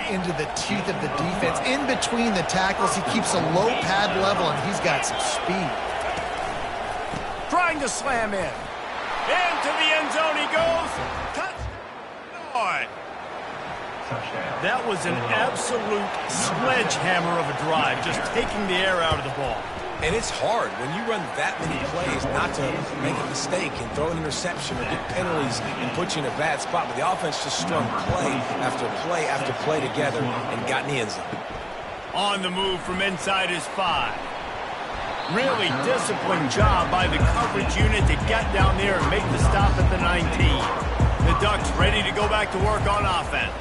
into the teeth of the defense. In between the tackles, he keeps a low pad level, and he's got some speed. Trying to slam in. Into the end zone he goes. Touchdown. That was an absolute sledgehammer of a drive, just taking the air out of the ball. And it's hard when you run that many plays not to make a mistake and throw an interception or get penalties and put you in a bad spot. But the offense just strung play after play after play together and got in the end zone. On the move from inside his 5. Really disciplined job by the coverage unit to get down there and make the stop at the 19. The Ducks ready to go back to work on offense.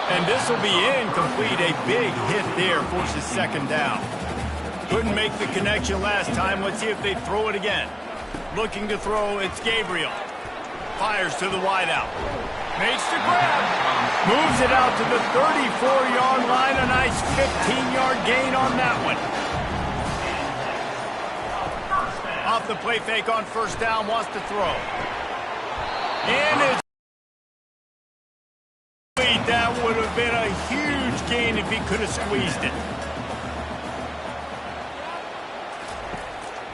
And this will be incomplete. A big hit there forces second down. Couldn't make the connection last time. Let's see if they throw it again. Looking to throw, it's Gabriel. Fires to the wideout. Makes the grab. Moves it out to the 34-yard line. A nice 15-yard gain on that one. Off the play fake on first down, wants to throw. And it's that would have been a huge gain if he could have squeezed it.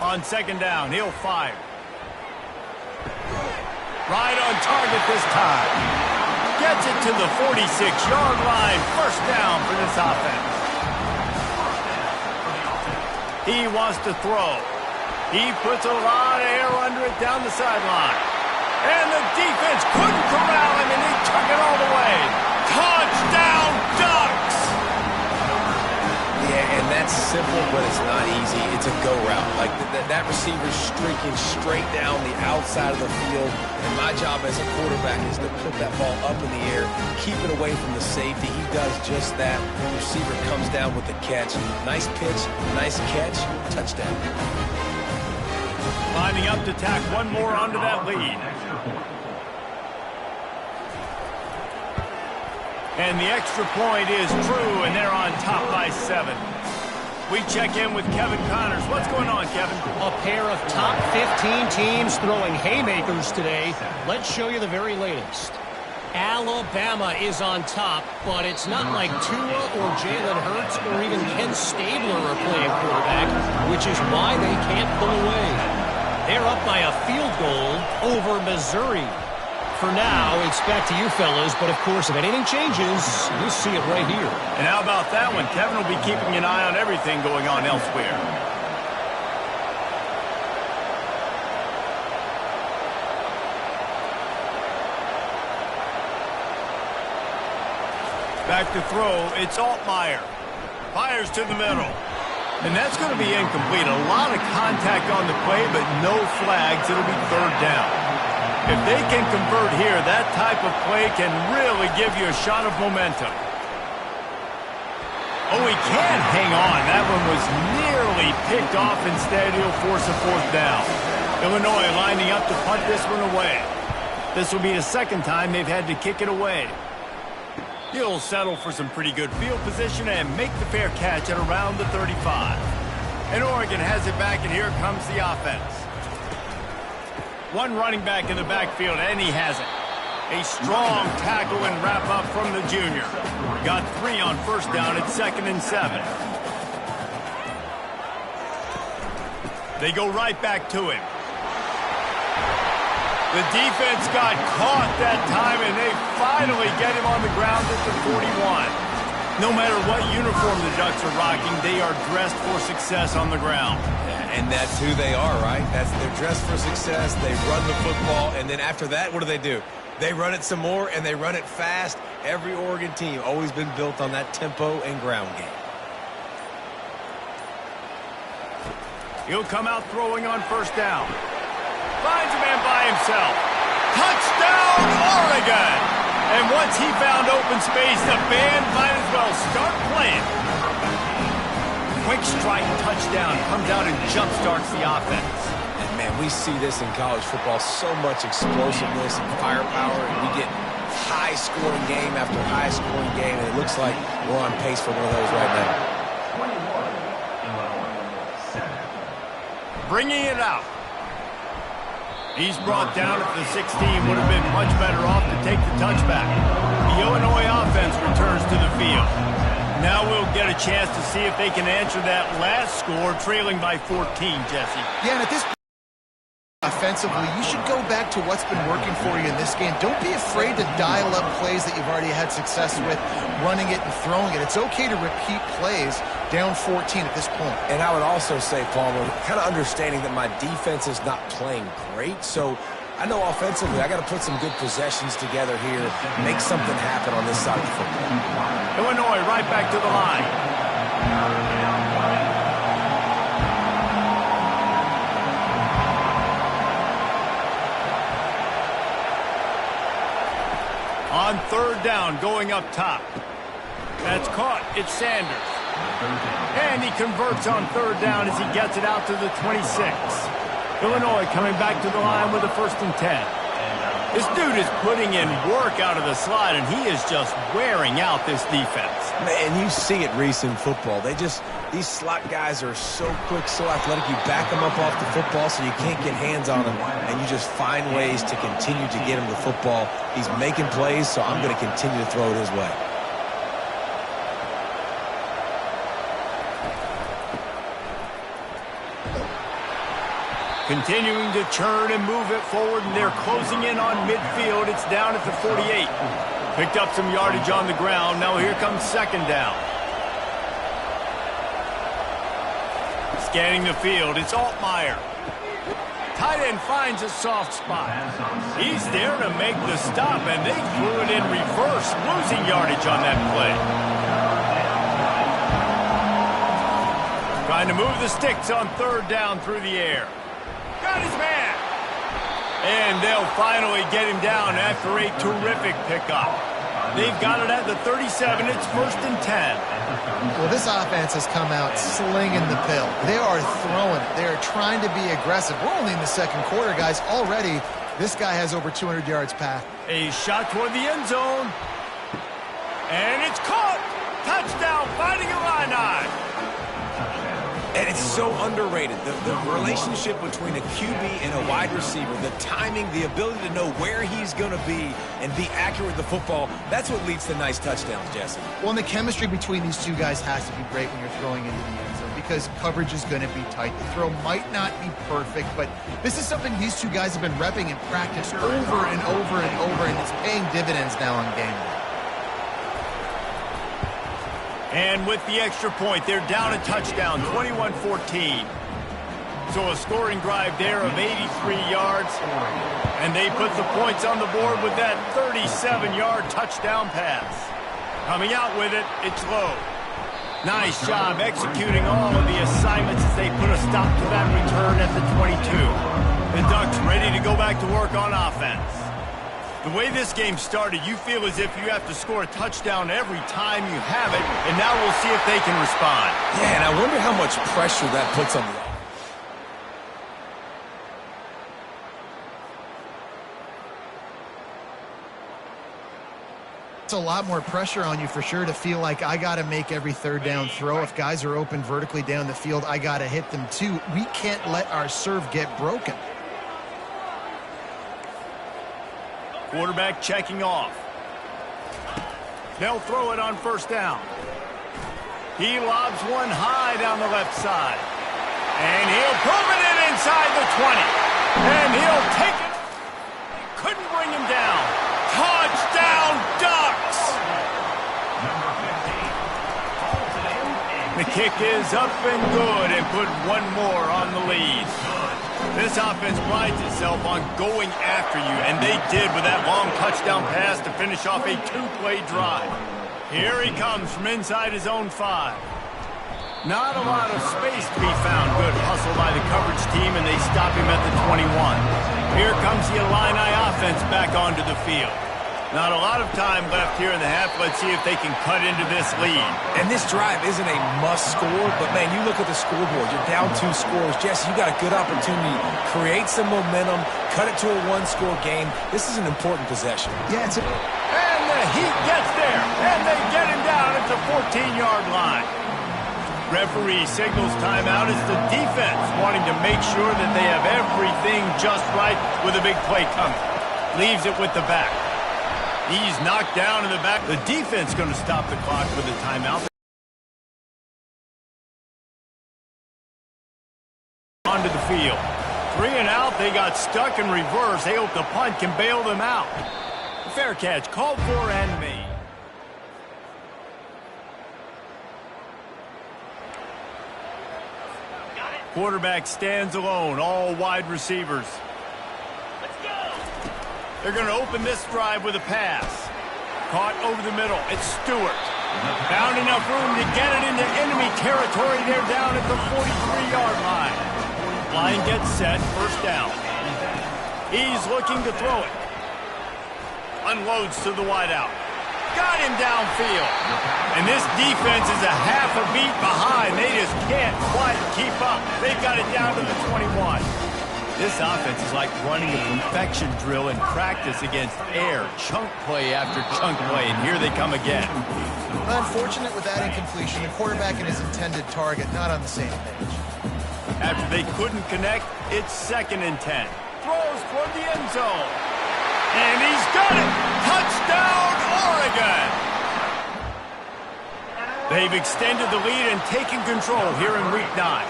On second down, he'll fire. Right on target this time. Gets it to the 46-yard line. First down for this offense. He wants to throw. He puts a lot of air under it down the sideline. And the defense couldn't corral him, and he took it all the way. Touchdown, Ducks! Yeah, and that's simple, but it's not easy. It's a go route. Like, that receiver's streaking straight down the outside of the field, and my job as a quarterback is to put that ball up in the air, keep it away from the safety. He does just that. The receiver comes down with the catch. Nice pitch, nice catch, touchdown. Lining up to tack one more onto that lead. And the extra point is true, and they're on top by 7. We check in with Kevin Connors. What's going on, Kevin? A pair of top 15 teams throwing haymakers today. Let's show you the very latest. Alabama is on top, but it's not like Tua or Jalen Hurts or even Ken Stabler are playing quarterback, which is why they can't pull away. They're up by a field goal over Missouri. For now, it's back to you fellas, but of course, if anything changes, you'll see it right here. And how about that one? Kevin will be keeping an eye on everything going on elsewhere. Back to throw, it's Altmaier. Fires to the middle. And that's going to be incomplete. A lot of contact on the play, but no flags. It'll be third down. If they can convert here, that type of play can really give you a shot of momentum. Oh, he can't hang on. That one was nearly picked off. Instead, he'll force a fourth down. Illinois lining up to punt this one away. This will be the second time they've had to kick it away. He'll settle for some pretty good field position and make the fair catch at around the 35. And Oregon has it back, and here comes the offense. One running back in the backfield, and he has it. A strong tackle and wrap-up from the junior. Got 3 on first down at 2nd and 7. They go right back to him. The defense got caught that time, and they finally get him on the ground at the 41. No matter what uniform the Ducks are rocking, they are dressed for success on the ground. And that's who they are, right? They're dressed for success. They run the football, and then after that, what do? They run it some more, and they run it fast. Every Oregon team always been built on that tempo and ground game. He'll come out throwing on first down. Finds a man by himself. Touchdown, Oregon! And once he found open space, the band might as well start playing. Quick strike touchdown comes out and jump-starts the offense. And, man, we see this in college football, so much explosiveness and firepower, and we get high-scoring game after high-scoring game, and it looks like we're on pace for one of those right now. Bringing it out. He's brought down at the 16. Would have been much better off to take the touchback. The Illinois field. Now we'll get a chance to see if they can answer that last score, trailing by 14, Jesse. Yeah, and at this point, offensively, you should go back to what's been working for you in this game. Don't be afraid to dial up plays that you've already had success with, running it and throwing it. It's okay to repeat plays down 14 at this point. And I would also say, Palmer, kind of understanding that my defense is not playing great, so I know offensively I got to put some good possessions together here, make something happen on this side of the football. Illinois right back to the line. On third down, going up top. That's caught. It's Sanders. And he converts on third down as he gets it out to the 26. Illinois coming back to the line with a 1st and 10. This dude is putting in work out of the slot, and he is just wearing out this defense. Man, you see it, Reese, in football. These slot guys are so quick, so athletic. You back them up off the football so you can't get hands on them, and you just find ways to continue to get him the football. He's making plays, so I'm going to continue to throw it his way. Continuing to churn and move it forward, and they're closing in on midfield. It's down at the 48. Picked up some yardage on the ground. Now here comes 2nd down. Scanning the field, it's Altmaier. Tight end finds a soft spot. He's there to make the stop, and they threw it in reverse, losing yardage on that play. Trying to move the sticks on 3rd down through the air. Got his man. And they'll finally get him down after a terrific pickup. They've got it at the 37. It's 1st and 10. Well, this offense has come out slinging the pill. They are throwing it. They are trying to be aggressive. We're only in the 2nd quarter, guys. Already, this guy has over 200 yards passed. A shot toward the end zone. And it's caught. Touchdown, Fighting Illini. And it's so underrated. The relationship between a QB and a wide receiver, the timing, the ability to know where he's going to be and be accurate with the football, that's what leads to nice touchdowns, Jesse. Well, and the chemistry between these two guys has to be great when you're throwing into the end zone because coverage is going to be tight. The throw might not be perfect, but this is something these two guys have been repping in practice over and over and over, and it's paying dividends now on game day. And with the extra point, they're down a touchdown, 21-14. So a scoring drive there of 83 yards. And they put the points on the board with that 37-yard touchdown pass. Coming out with it, it's Lowe. Nice job executing all of the assignments as they put a stop to that return at the 22. The Ducks ready to go back to work on offense. The way this game started, you feel as if you have to score a touchdown every time you have it, and now we'll see if they can respond. Yeah, and I wonder how much pressure that puts on the offense. It's a lot more pressure on you for sure to feel like I got to make every 3rd down throw. If guys are open vertically down the field, I got to hit them too. We can't let our serve get broken. Quarterback checking off. They'll throw it on 1st down. He lobs one high down the left side. And he'll prove it in inside the 20. And he'll take it. Couldn't bring him down. Touchdown, Ducks! The kick is up and good and put one more on the lead. This offense prides itself on going after you, and they did with that long touchdown pass to finish off a 2-play drive. Here he comes from inside his own 5. Not a lot of space to be found. Good hustle by the coverage team, and they stop him at the 21. Here comes the Illini offense back onto the field. Not a lot of time left here in the half. Let's see if they can cut into this lead. And this drive isn't a must score, but man, you look at the scoreboard. You're down 2 scores. Jesse, you got a good opportunity. Create some momentum. Cut it to a 1-score game. This is an important possession. Yeah, and the Heat gets there, and they get him down at the 14-yard line. Referee signals timeout as the defense wanting to make sure that they have everything just right with a big play coming. Leaves it with the back. He's knocked down in the back. The defense going to stop the clock with a timeout. Onto the field. 3 and out. They got stuck in reverse. They hope the punt can bail them out. Fair catch. Called for and made. Quarterback stands alone. All wide receivers. They're going to open this drive with a pass. Caught over the middle. It's Stewart. Found enough room to get it into enemy territory. They're down at the 43-yard line. Line gets set. First down. He's looking to throw it. Unloads to the wideout. Got him downfield. And this defense is a half a beat behind. They just can't quite keep up. They've got it down to the 21. This offense is like running a perfection drill in practice against air. Chunk play after chunk play, and here they come again. Unfortunate with that incompletion. The quarterback and his intended target not on the same page. After they couldn't connect, it's 2nd and 10. Throws toward the end zone. And he's got it! Touchdown, Oregon! They've extended the lead and taken control here in Week 9.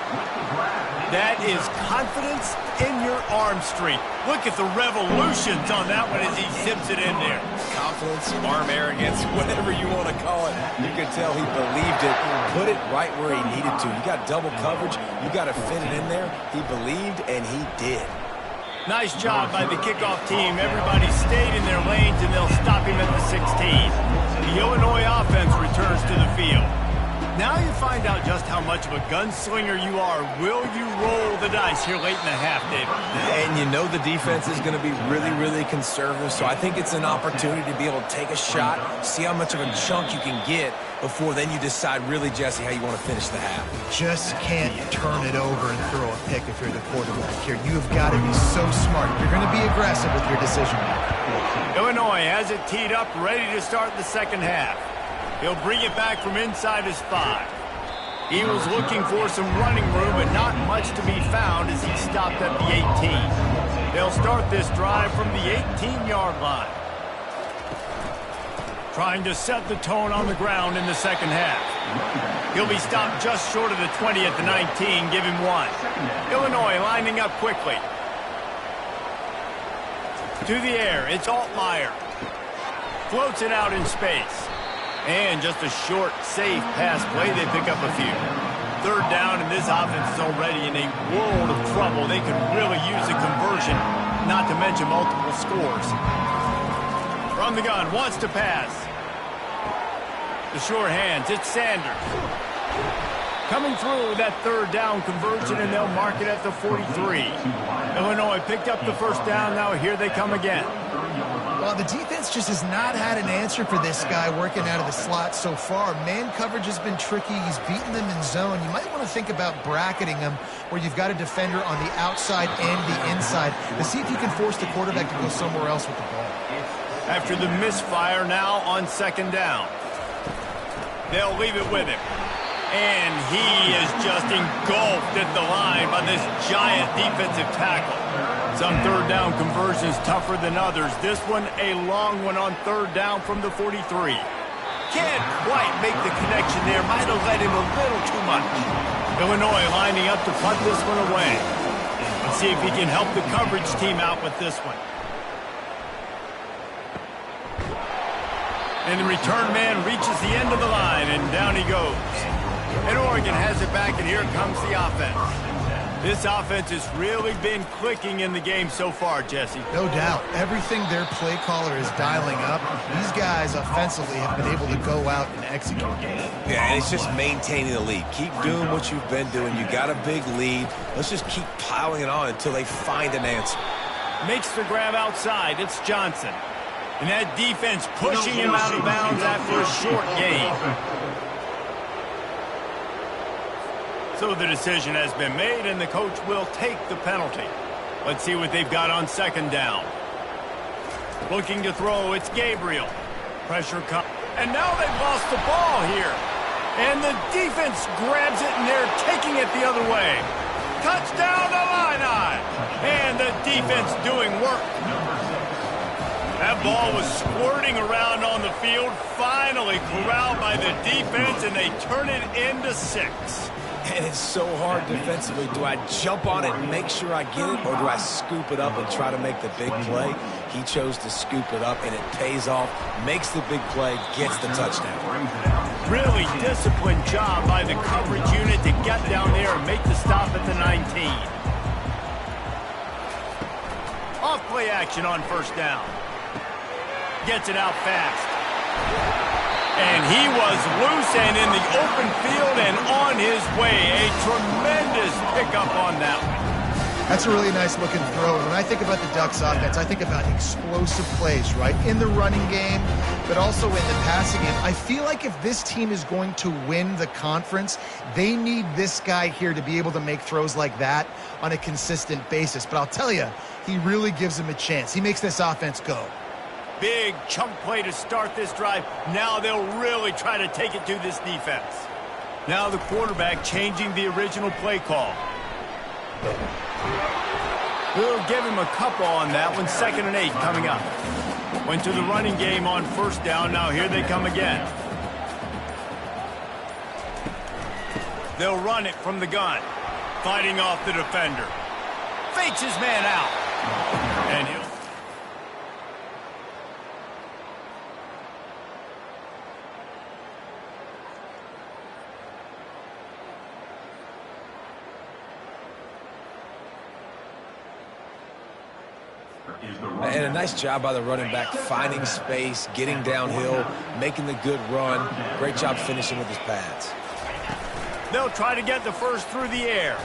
That is confidence in your arm streak. Look at the revolutions on that one as he zips it in there. Confidence, arm arrogance, whatever you want to call it. You could tell he believed it. Put it right where he needed to. You got double coverage. You got to fit it in there. He believed, and he did. Nice job by the kickoff team. Everybody stayed in their lanes, and they'll stop him at the 16. The Illinois offense returns to the field. Now you find out just how much of a gunslinger you are. Will you roll the dice here late in the half, David? And you know the defense is going to be really, really conservative, so I think it's an opportunity to be able to take a shot, see how much of a chunk you can get before then you decide really, Jesse, how you want to finish the half. Just can't turn it over and throw a pick if you're the quarterback here. You've got to be so smart. You're going to be aggressive with your decision making. Illinois has it teed up, ready to start the second half. He'll bring it back from inside his 5. He was looking for some running room, but not much to be found as he stopped at the 18. They'll start this drive from the 18-yard line. Trying to set the tone on the ground in the second half. He'll be stopped just short of the 20 at the 19, give him 1. Illinois lining up quickly. To the air, it's Altmaier. Floats it out in space. And just a short, safe pass play, they pick up a few. 3rd down, and this offense is already in a world of trouble. They could really use a conversion, not to mention multiple scores. From the gun, wants to pass. The sure hands, it's Sanders. Coming through that 3rd down conversion, and they'll mark it at the 43. Illinois picked up the 1st down, now here they come again. Well, the defense just has not had an answer for this guy working out of the slot so far. Man coverage has been tricky. He's beaten them in zone. You might want to think about bracketing them where you've got a defender on the outside and the inside to see if you can force the quarterback to go somewhere else with the ball. After the misfire now on 2nd down. They'll leave it with him. And he is just engulfed at the line by this giant defensive tackle. Some 3rd down conversions tougher than others. This one a long one on 3rd down from the 43. Can't quite make the connection there. Might have led him a little too much. Illinois lining up to punt this one away. Let's see if he can help the coverage team out with this one. And the return man reaches the end of the line, and down he goes. And Oregon has it back, and here comes the offense. This offense has really been clicking in the game so far, Jesse. No doubt. Everything their play caller is dialing up, these guys offensively have been able to go out and execute. Yeah, and it's just maintaining the lead. Keep doing what you've been doing. You got a big lead. Let's just keep piling it on until they find an answer. Makes the grab outside. It's Johnson. And that defense pushing him out of bounds after a short gain. So the decision has been made, and the coach will take the penalty. Let's see what they've got on 2nd down. Looking to throw, it's Gabriel. Pressure comes. And now they've lost the ball here. And the defense grabs it, and they're taking it the other way. Touchdown, Illini! And the defense doing work. That ball was squirting around on the field, finally corralled by the defense, and they turn it into 6. And it's so hard defensively. Do I jump on it and make sure I get it, or do I scoop it up and try to make the big play? He chose to scoop it up, and it pays off, makes the big play, gets the touchdown. Really disciplined job by the coverage unit to get down there and make the stop at the 19. Off play action on first down. Gets it out fast. And he was loose and in the open field and on his way. A tremendous pickup on that one. That's a really nice looking throw. And when I think about the Ducks offense, I think about explosive plays, right? In the running game, but also in the passing game. I feel like if this team is going to win the conference, they need this guy here to be able to make throws like that on a consistent basis. But I'll tell you, he really gives them a chance. He makes this offense go. Big chunk play to start this drive. Now they'll really try to take it to this defense. Now the quarterback changing the original play call. We'll give him a couple on that one. 2nd and 8 coming up. Went to the running game on first down. Now here they come again. They'll run it from the gun. Fighting off the defender. Fakes his man out. And he'll... And a nice job by the running back, finding space, getting downhill, making the good run. Great job finishing with his pads. They'll try to get the first through the air.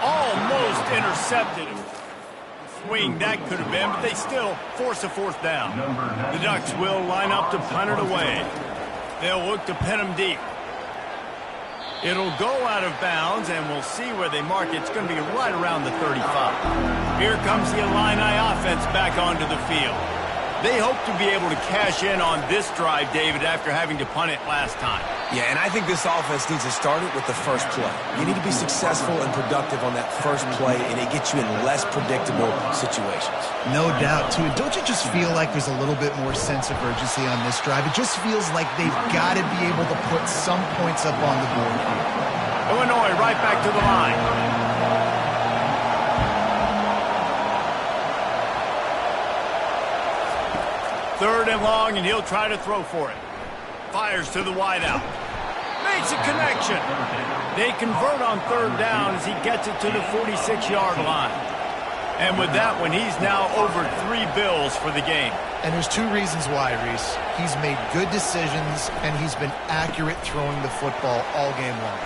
Almost intercepted. Swing that could have been, but they still force a 4th down. The Ducks will line up to punt it away. They'll look to pin them deep. It'll go out of bounds, and we'll see where they mark it. It's going to be right around the 35. Here comes the Illini offense back onto the field. They hope to be able to cash in on this drive, David, after having to punt it last time. Yeah, and I think this offense needs to start it with the first play. You need to be successful and productive on that first play, and it gets you in less predictable situations. No doubt, too. Don't you just feel like there's a little bit more sense of urgency on this drive? It just feels like they've got to be able to put some points up on the board here. Illinois right back to the line. Third and long, and he'll try to throw for it. Fires to the wideout. Makes a connection. They convert on 3rd down as he gets it to the 46-yard line. And with that one, he's now over 3 bills for the game. And there's 2 reasons why, Reese. He's made good decisions, and he's been accurate throwing the football all game long.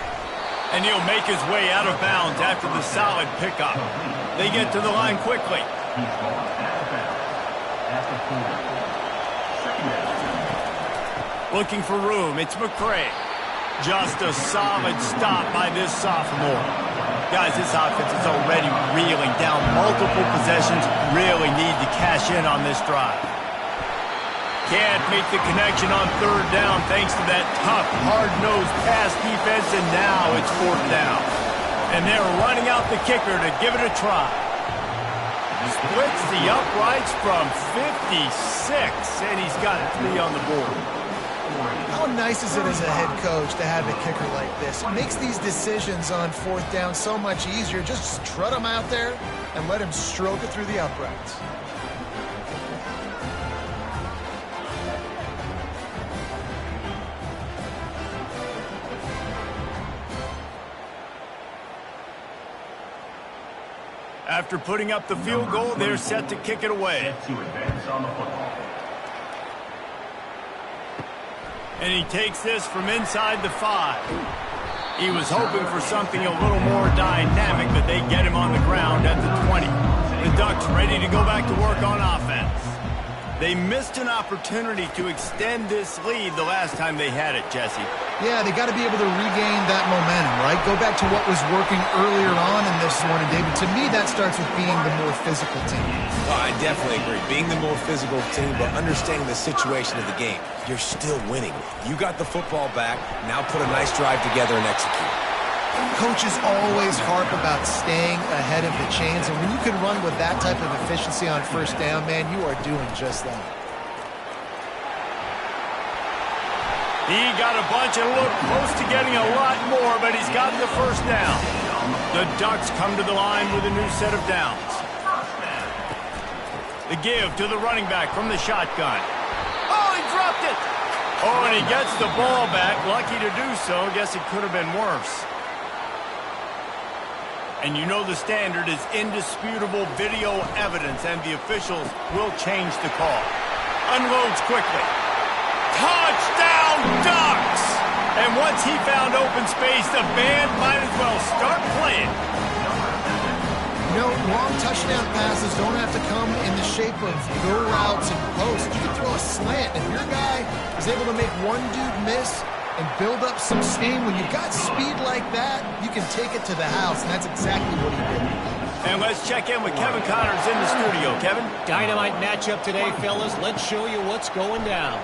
And he'll make his way out of bounds after the solid pickup. They get to the line quickly. Looking for room, it's McCray. Just a solid stop by this sophomore. Guys, this offense is already reeling down multiple possessions. Really need to cash in on this drive. Can't make the connection on 3rd down thanks to that tough, hard-nosed pass defense, and now it's 4th down. And they're running out the kicker to give it a try. Splits the uprights from 56, and he's got 3 on the board. How nice is it as a head coach to have a kicker like this? It makes these decisions on 4th down so much easier. Just trot him out there and let him stroke it through the uprights. After putting up the field goal, they're set to kick it away. And he takes this from inside the 5. He was hoping for something a little more dynamic, but they get him on the ground at the 20. The Ducks ready to go back to work on offense. They missed an opportunity to extend this lead the last time they had it, Jesse. Yeah, they got to be able to regain that momentum, right? Go back to what was working earlier on in this one, and David, to me, that starts with being the more physical team. Oh, I definitely agree. Being the more physical team, but understanding the situation of the game. You're still winning. You got the football back. Now put a nice drive together and execute. Coaches always harp about staying ahead of the chains, and when you can run with that type of efficiency on first down, man, you are doing just that. He got a bunch and looked close to getting a lot more, but he's got the first down. The Ducks come to the line with a new set of downs. The give to the running back from the shotgun. Oh, he dropped it! Oh, and he gets the ball back. Lucky to do so. Guess it could have been worse. And you know the standard is indisputable video evidence, and the officials will change the call. Unloads quickly. Touchdown, Ducks! And once he found open space, the band might as well start playing. You know, long touchdown passes don't have to come in the shape of go routes and posts. You can throw a slant. If your guy is able to make one dude miss and build up some steam, when you've got speed like that, you can take it to the house, and that's exactly what he did. And let's check in with Kevin Connors in the studio. Kevin? Dynamite matchup today, fellas. Let's show you what's going down.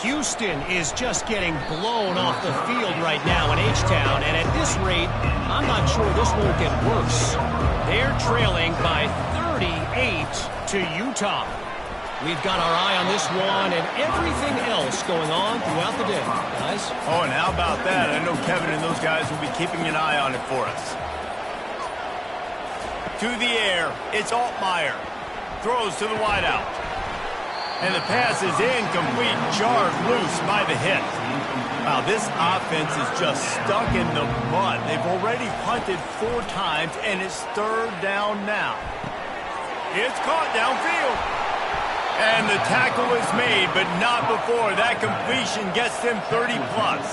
Houston is just getting blown off the field right now in H-Town, and at this rate, I'm not sure this won't get worse. They're trailing by 38 to Utah. We've got our eye on this one and everything else going on throughout the day, guys. Oh, and how about that? I know Kevin and those guys will be keeping an eye on it for us. To the air, it's Altmaier. Throws to the wideout. And the pass is incomplete, jarred loose by the hit. Wow, this offense is just stuck in the mud. They've already punted 4 times, and it's 3rd down now. It's caught downfield. And the tackle is made, but not before. That completion gets them 30-plus.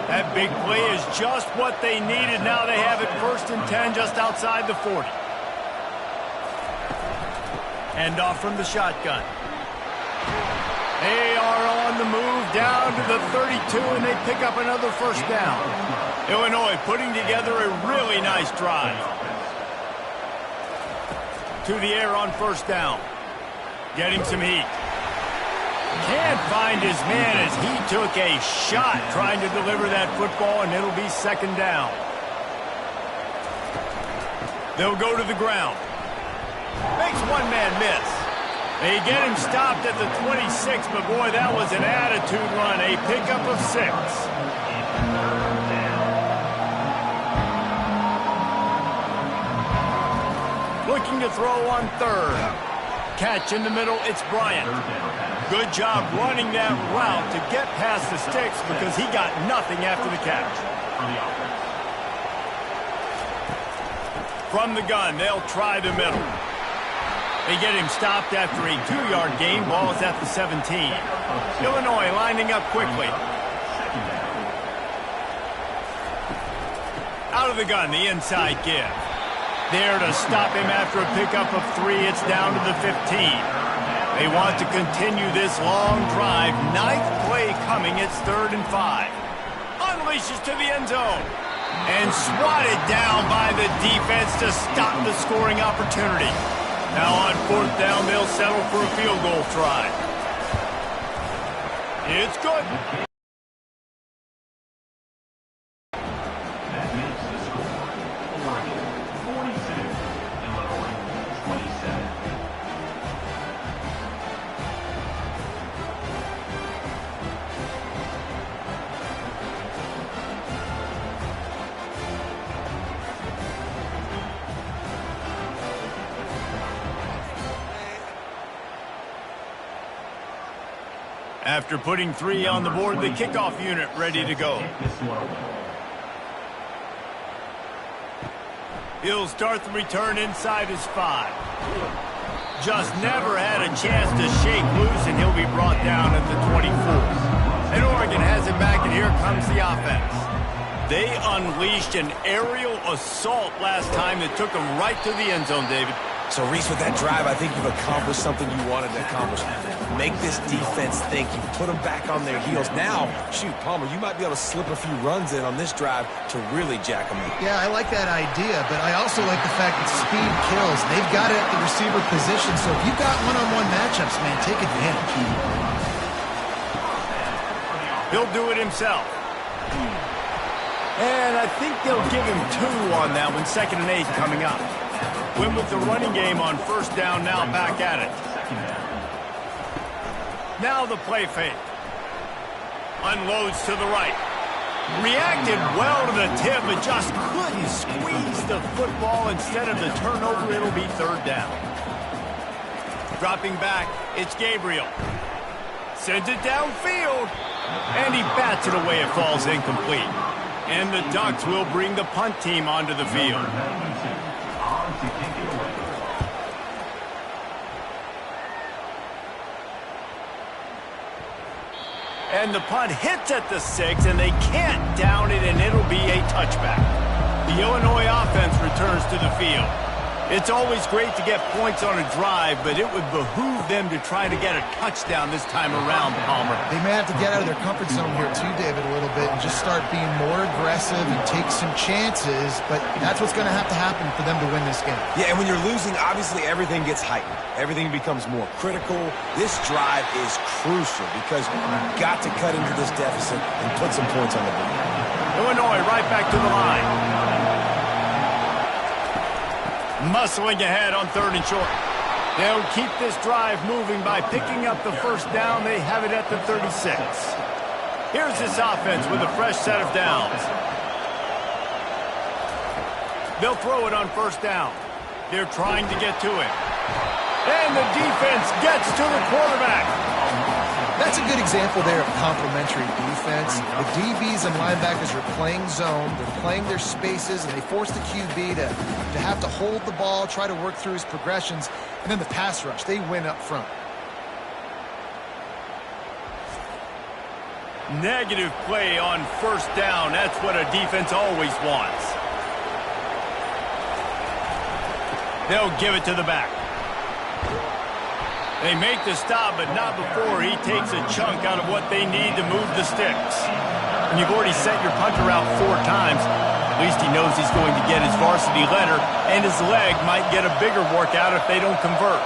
That big play is just what they needed. Now they have it 1st and 10 just outside the 40. Hand off from the shotgun. They are on the move down to the 32, and they pick up another 1st down. Illinois putting together a really nice drive. To the air on 1st down. Getting some heat. Can't find his man as he took a shot trying to deliver that football, and it'll be 2nd down. They'll go to the ground. Makes one man miss. They get him stopped at the 26, but boy, that was an attitude run. A pickup of 6. Looking to throw on 3rd. Catch in the middle, it's Bryant. Good job running that route to get past the sticks because he got nothing after the catch. From the gun, they'll try the middle. They get him stopped after a 2-yard gain. Ball is at the 17. Illinois lining up quickly. Out of the gun, the inside give. There to stop him after a pickup of 3. It's down to the 15. They want to continue this long drive. 9th play coming. It's 3rd and 5. Unleashes to the end zone. And swatted down by the defense to stop the scoring opportunity. Now on 4th down, they'll settle for a field goal try. It's good. After putting 3 on the board, the kickoff unit ready to go. He'll start the return inside his 5. Just never had a chance to shake loose, and he'll be brought down at the 24. And Oregon has it back, and here comes the offense. They unleashed an aerial assault last time that took them right to the end zone, David. So, Reese, with that drive, I think you've accomplished something you wanted to accomplish. Make this defense think. You put them back on their heels. Now, shoot, Palmer, you might be able to slip a few runs in on this drive to really jack them up. Yeah, I like that idea, but I also like the fact that speed kills. They've got it at the receiver position, so if you've got one-on-one matchups, man, take advantage. He'll do it himself. And I think they'll give him 2 on that one, 2nd and 8 coming up. Win with the running game on 1st down, now back at it. Now the play fake. Unloads to the right. Reacted well to the tip, but just couldn't squeeze the football. Instead of the turnover, it'll be 3rd down. Dropping back, it's Gabriel. Sends it downfield. And he bats it away. It falls incomplete. And the Ducks will bring the punt team onto the field. And the punt hits at the 6, and they can't down it, and it'll be a touchback. The Illinois offense returns to the field. It's always great to get points on a drive, but it would behoove them to try to get a touchdown this time around, Palmer. They may have to get out of their comfort zone here too, David, a little bit and just start being more aggressive and take some chances, but that's what's going to happen for them to win this game. Yeah, and when you're losing, obviously everything gets heightened. Everything becomes more critical. This drive is crucial because you've got to cut into this deficit and put some points on the board. Illinois right back to the line. Muscling ahead on 3rd and short. They'll keep this drive moving by picking up the 1st down. They have it at the 36. Here's this offense with a fresh set of downs. They'll throw it on 1st down. They're trying to get to it. And the defense gets to the quarterback. That's a good example there of complementary defense. The DBs and linebackers are playing zone. They're playing their spaces, and they force the QB to have to hold the ball, try to work through his progressions. And then the pass rush, they win up front. Negative play on 1st down. That's what a defense always wants. They'll give it to the back. They make the stop, but not before he takes a chunk out of what they need to move the sticks. And you've already sent your punter out 4 times. At least he knows he's going to get his varsity letter, and his leg might get a bigger workout if they don't convert.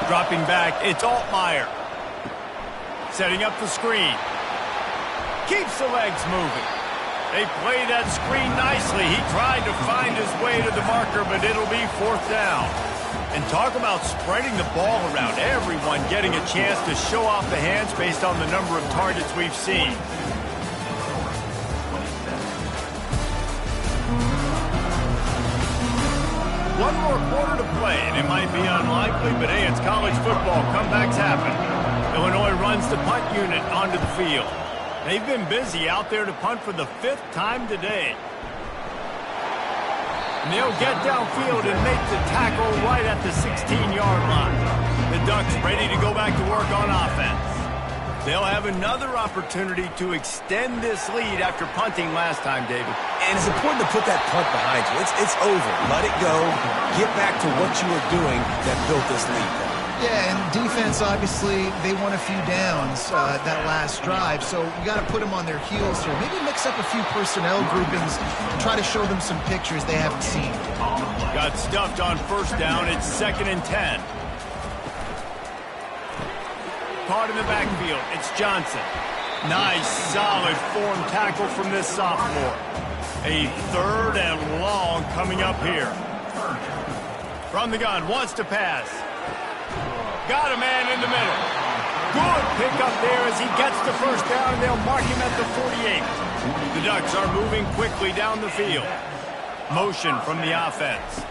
Dropping back, it's Altmaier. Setting up the screen. Keeps the legs moving. They play that screen nicely. He tried to find his way to the marker, but it'll be 4th down. And talk about spreading the ball around. Everyone getting a chance to show off the hands based on the number of targets we've seen. One more quarter to play, and it might be unlikely, but hey, it's college football. Comebacks happen. Illinois runs the punt unit onto the field. They've been busy out there to punt for the 5th time today. And they'll get downfield and make the tackle right at the 16-yard line. The Ducks ready to go back to work on offense. They'll have another opportunity to extend this lead after punting last time, David. And it's important to put that punt behind you. It's over. Let it go. Get back to what you were doing that built this lead. Yeah, and defense, obviously, they won a few downs that last drive, so you got to put them on their heels here. Maybe mix up a few personnel groupings and try to show them some pictures they haven't seen. Got stuffed on 1st down. It's 2nd and 10. Caught in the backfield. It's Johnson. Nice, solid form tackle from this sophomore. A 3rd and long coming up here. From the gun, wants to pass. Got a man in the middle. Good pickup there as he gets the 1st down, and they'll mark him at the 48. The Ducks are moving quickly down the field. Motion from the offense.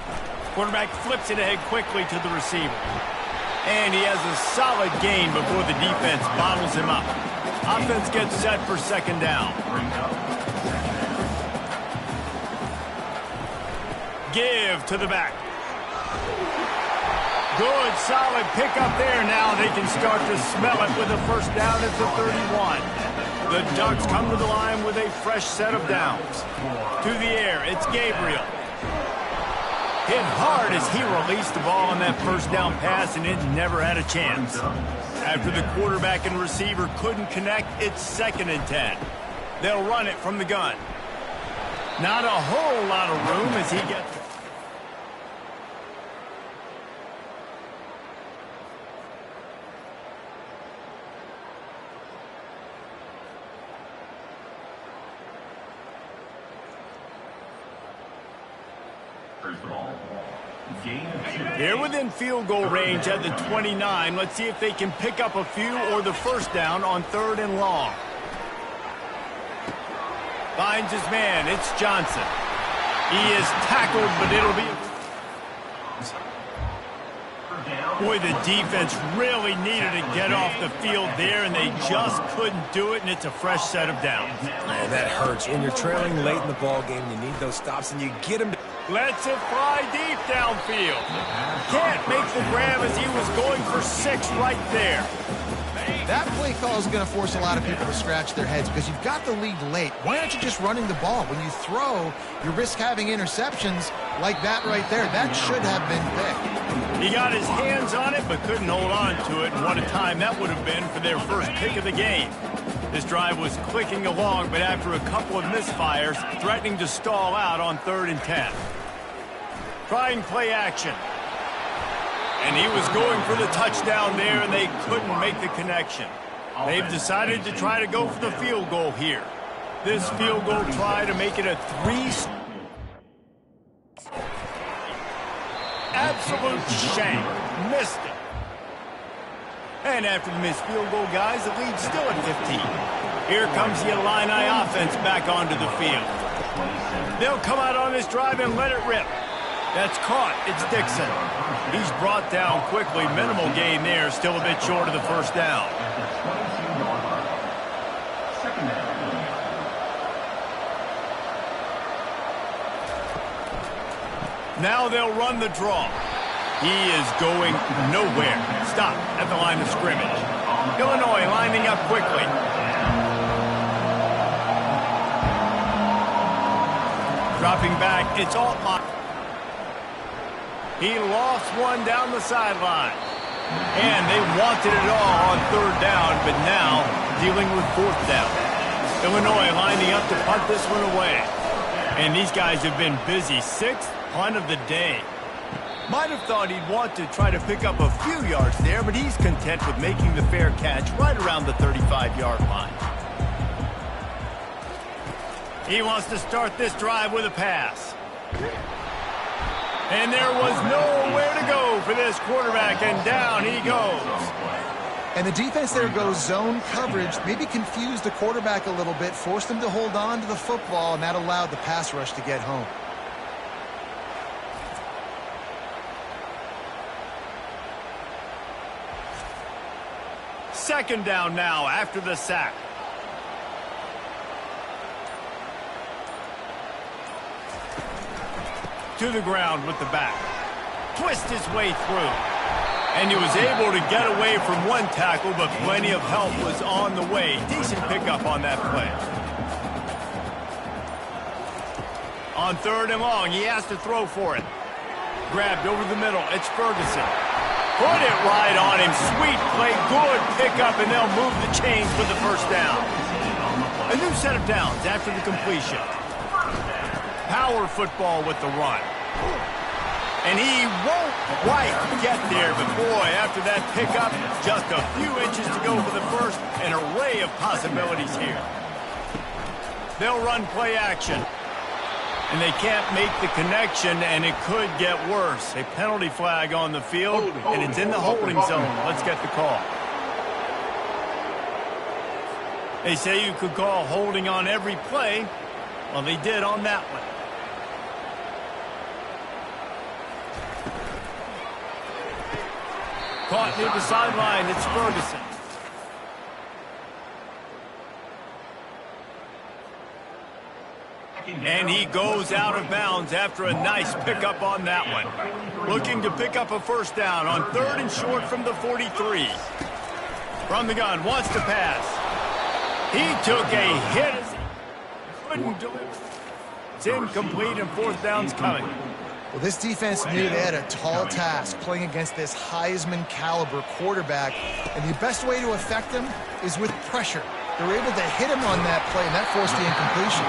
Quarterback flips it ahead quickly to the receiver. And he has a solid gain before the defense bottles him up. Offense gets set for 2nd down. Give to the back. Good, solid pickup there. Now they can start to smell it with a 1st down at the 31. The Ducks come to the line with a fresh set of downs. To the air, it's Gabriel. Hit hard as he released the ball on that 1st down pass, and it never had a chance. After the quarterback and receiver couldn't connect, it's 2nd and 10. They'll run it from the gun. Not a whole lot of room as he gets... They're within field goal range at the 29. Let's see if they can pick up a few or the first down on 3rd and long. Finds his man. It's Johnson. He is tackled, but it'll be... Boy, the defense really needed to get off the field there, and they just couldn't do it, and it's a fresh set of downs. Man, that hurts. When you're trailing late in the ball game, you need those stops, and you get them. Lets it fly deep downfield. Can't make the grab as he was going for 6 right there. That play call is going to force a lot of people to scratch their heads because you've got the lead late. Why aren't you just running the ball? When you throw, you risk having interceptions like that right there. That should have been picked. He got his hands on it but couldn't hold on to it. And what a time that would have been for their first pick of the game. This drive was clicking along, but after a couple of misfires, threatening to stall out on 3rd and 10. Trying play action. And he was going for the touchdown there, and they couldn't make the connection. They've decided to try to go for the field goal here. This field goal try to make it a 3. Absolute shame. Missed it. And after the missed field goal, guys, the lead's still at 15. Here comes the Illini offense back onto the field. They'll come out on this drive and let it rip. That's caught. It's Dixon. He's brought down quickly. Minimal gain there. Still a bit short of the first down. Now they'll run the draw. He is going nowhere. Stop at the line of scrimmage. Illinois lining up quickly. Dropping back. It's Altmaier. He lost one down the sideline. And they wanted it all on 3rd down, but now dealing with 4th down. Illinois lining up to punt this one away. And these guys have been busy. 6th punt of the day. Might have thought he'd want to try to pick up a few yards there, but he's content with making the fair catch right around the 35-yard line. He wants to start this drive with a pass. And there was nowhere to go for this quarterback, and down he goes. And the defense there goes zone coverage, maybe confused the quarterback a little bit, forced him to hold on to the football, and that allowed the pass rush to get home. Second down now after the sack. To the ground with the back. Twist his way through. And he was able to get away from one tackle, but plenty of help was on the way. Decent pickup on that play. On 3rd and long, he has to throw for it. Grabbed over the middle. It's Ferguson. Put it right on him. Sweet play. Good pickup, and they'll move the chains for the first down. A new set of downs after the completion. Power football with the run. And he won't quite get there, but boy, after that pickup, just a few inches to go for the first. An array of possibilities here. They'll run play action. And they can't make the connection, and it could get worse. A penalty flag on the field, and it's in the holding zone. Let's get the call. They say you could call holding on every play. Well, they did on that one. Caught near the sideline. It's Ferguson. And he goes out of bounds after a nice pickup on that one. Looking to pick up a first down on 3rd and short from the 43. From the gun, wants to pass. He took a hit as he couldn't deliver. It's incomplete and 4th down's coming. Well, this defense knew they had a tall task playing against this Heisman caliber quarterback, and the best way to affect him is with pressure. They were able to hit him on that play, and that forced the incompletion.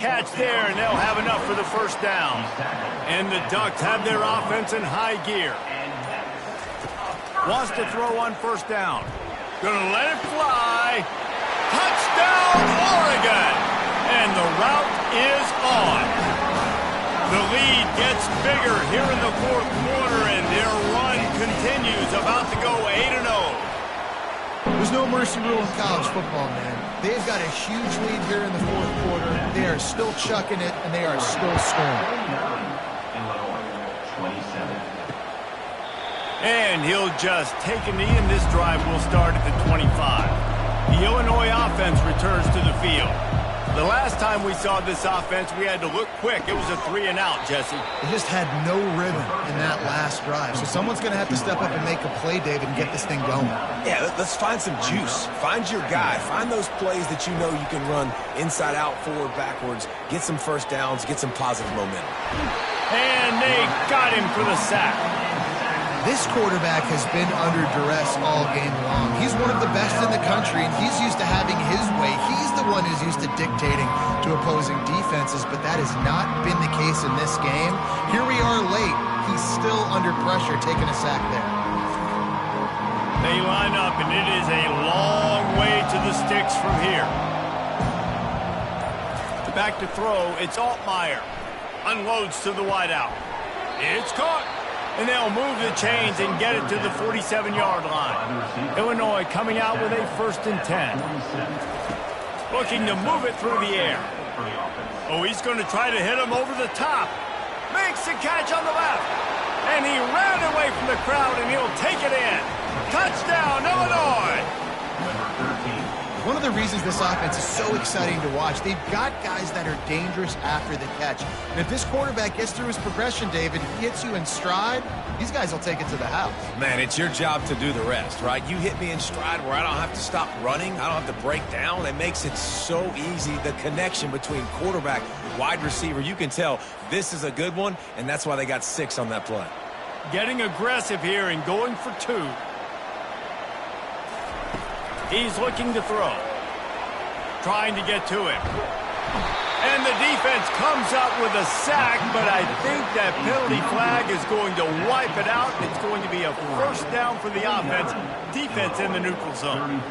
Catch there, and they'll have enough for the first down. And the Ducks have their offense in high gear. Wants to throw on first down. Gonna let it fly. Touchdown, Oregon! And the route is on. gets bigger here in the fourth quarter, and their run continues, about to go 8-0. There's no mercy rule in college football, man. They've got a huge lead here in the fourth quarter. They are still chucking it, and they are still scoring. And he'll just take a knee, and this drive will start at the 25. The Illinois offense returns to the field. The last time we saw this offense, we had to look quick. It was a 3-and-out, Jesse. They just had no rhythm in that last drive. So someone's going to have to step up and make a play, David, and get this thing going. Yeah, let's find some juice. Find your guy. Find those plays that you know you can run inside out, forward, backwards. Get some first downs. Get some positive momentum. And they got him for the sack. This quarterback has been under duress all game long. He's one of the best in the country, and he's used to having his way. He's the one who's used to dictating to opposing defenses, but that has not been the case in this game. Here we are late. He's still under pressure, taking a sack there. They line up, and it is a long way to the sticks from here. Back to throw, it's Altmaier. Unloads to the wideout. It's caught. And they'll move the chains and get it to the 47-yard line. Illinois coming out with a 1st and 10. Looking to move it through the air. Oh, he's going to try to hit him over the top. Makes a catch on the left. And he ran away from the crowd, and he'll take it in. Touchdown, Illinois! One of the reasons this offense is so exciting to watch, they've got guys that are dangerous after the catch. And if this quarterback gets through his progression, David, he hits you in stride, these guys will take it to the house. Man, it's your job to do the rest, right? You hit me in stride where I don't have to stop running. I don't have to break down. It makes it so easy, the connection between quarterback, wide receiver. You can tell this is a good one, and that's why they got 6 on that play. Getting aggressive here and going for 2. He's looking to throw. Trying to get to him. And the defense comes up with a sack, but I think that penalty flag is going to wipe it out. It's going to be a 1st down for the offense. Defense in the neutral zone.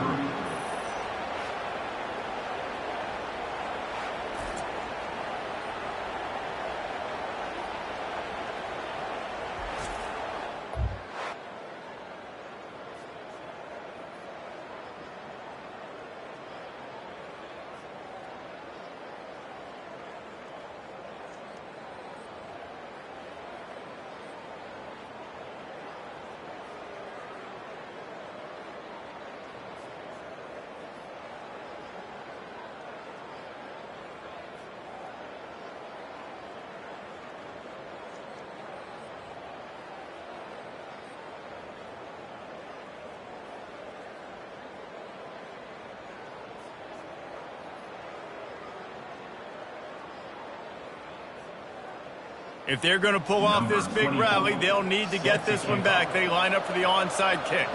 If they're going to pull off this big rally, they'll need to get this one back. They line up for the onside kick.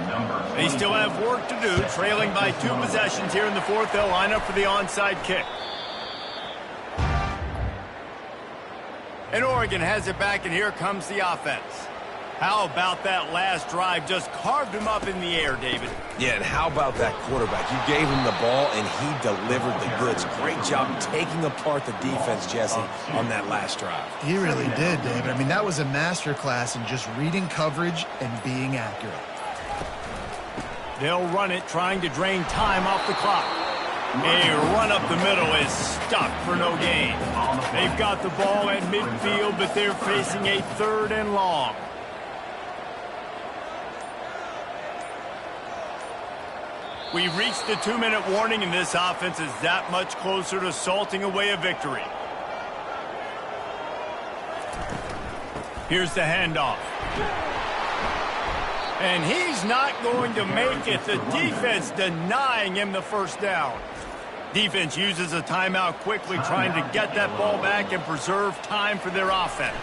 They still have work to do. Trailing by 2 possessions here in the 4th, they'll line up for the onside kick. And Oregon has it back, and here comes the offense. How about that last drive? Just carved him up in the air, David. Yeah, and how about that quarterback? You gave him the ball, and he delivered the goods. Great job taking apart the defense, Jesse, on that last drive. He really did, David. I mean, that was a masterclass in just reading coverage and being accurate. They'll run it, trying to drain time off the clock. A run up the middle is stuck for no gain. They've got the ball at midfield, but they're facing a 3rd and long. We've reached the 2-minute warning, and this offense is that much closer to salting away a victory. Here's the handoff. And he's not going to make it. The defense denying him the 1st down. Defense uses a timeout quickly, trying to get that ball back and preserve time for their offense.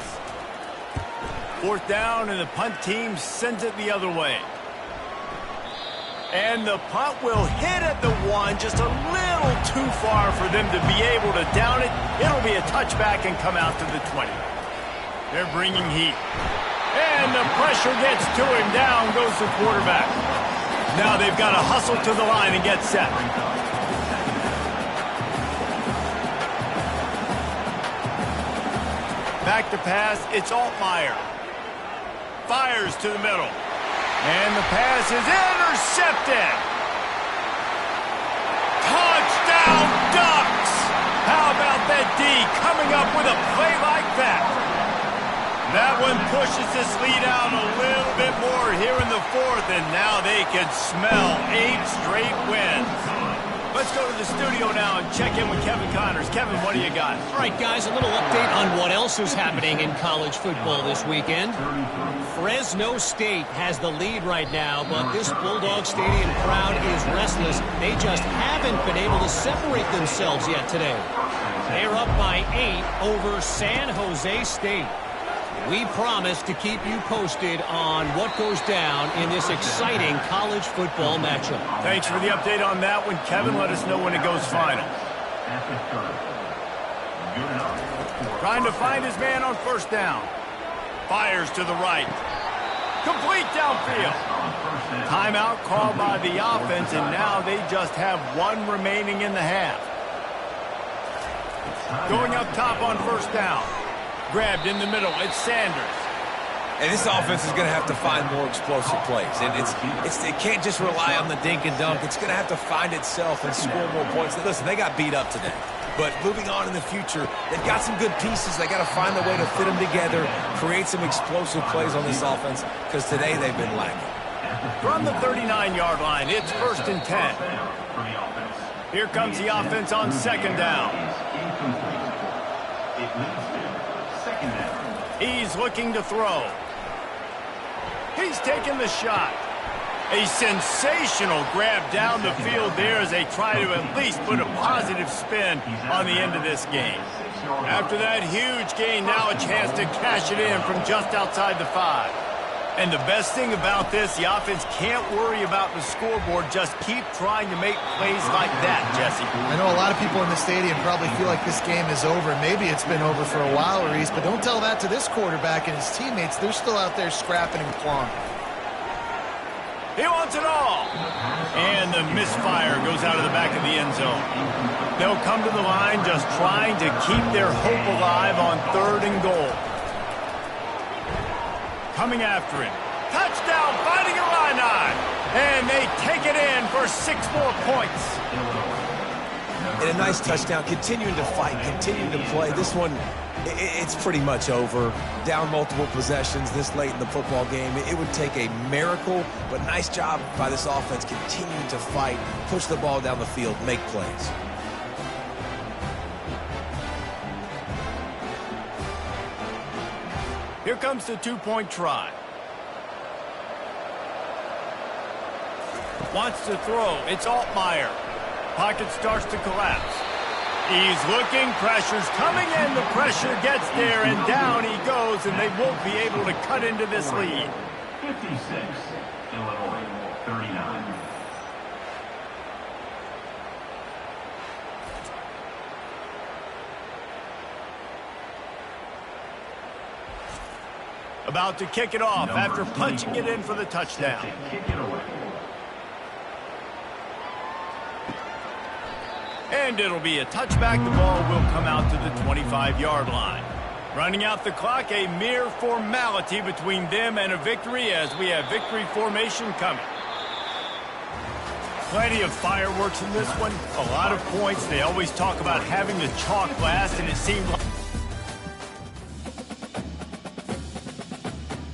4th down, and the punt team sends it the other way. And the punt will hit at the 1, just a little too far for them to be able to down it. It'll be a touchback and come out to the 20. They're bringing heat. And the pressure gets to him. Down goes the quarterback. Now they've got to hustle to the line and get set. Back to pass, it's Altmaier. Fires to the middle. And the pass is intercepted. Touchdown Ducks! How about that D coming up with a play like that? That one pushes this lead out a little bit more here in the fourth, and now they can smell 8 straight wins. Let's go to the studio now and check in with Kevin Connors. Kevin, what do you got? All right, guys, a little update on what else is happening in college football this weekend. Fresno State has the lead right now, but this Bulldog Stadium crowd is restless. They just haven't been able to separate themselves yet today. They're up by 8 over San Jose State. We promise to keep you posted on what goes down in this exciting college football matchup. Thanks for the update on that one, Kevin. Let us know when it goes final. Trying to find his man on first down. Fires to the right. Complete downfield. Timeout called by the offense, and now they just have 1 remaining in the half. Going up top on first down. Grabbed in the middle, it's Sanders. And this offense is going to have to find more explosive plays. And it can't just rely on the dink and dunk. It's going to have to find itself and score more points. Listen, they got beat up today. But moving on in the future, they've got some good pieces. They got to find a way to fit them together, create some explosive plays on this offense, because today they've been lacking. From the 39-yard line, it's 1st and 10. Here comes the offense on second down. He's looking to throw. He's taking the shot. A sensational grab down the field there as they try to at least put a positive spin on the end of this game. After that huge gain, now a chance to cash it in from just outside the 5. And the best thing about this, the offense can't worry about the scoreboard. Just keep trying to make plays like that, Jesse. I know a lot of people in the stadium probably feel like this game is over. Maybe it's been over for a while, Reese, but don't tell that to this quarterback and his teammates. They're still out there scrapping and clawing. He wants it all. And the misfire goes out of the back of the end zone. They'll come to the line just trying to keep their hope alive on 3rd and goal. Coming after him. Touchdown, finding Illini. And they take it in for 6 more points. And a nice touchdown, continuing to fight, continuing to play. This one, it's pretty much over. Down multiple possessions this late in the football game. It would take a miracle, but nice job by this offense continuing to fight, push the ball down the field, make plays. Here comes the 2-point try. Wants to throw. It's Altmaier. Pocket starts to collapse. He's looking. Pressure's coming in. The pressure gets there, and down he goes, and they won't be able to cut into this lead. 56, Illinois, 39. About to kick it off after punching it in for the touchdown. And it'll be a touchback. The ball will come out to the 25-yard line. Running out the clock, a mere formality between them and a victory as we have victory formation coming. Plenty of fireworks in this one. A lot of points. They always talk about having the chalk last, and it seemed like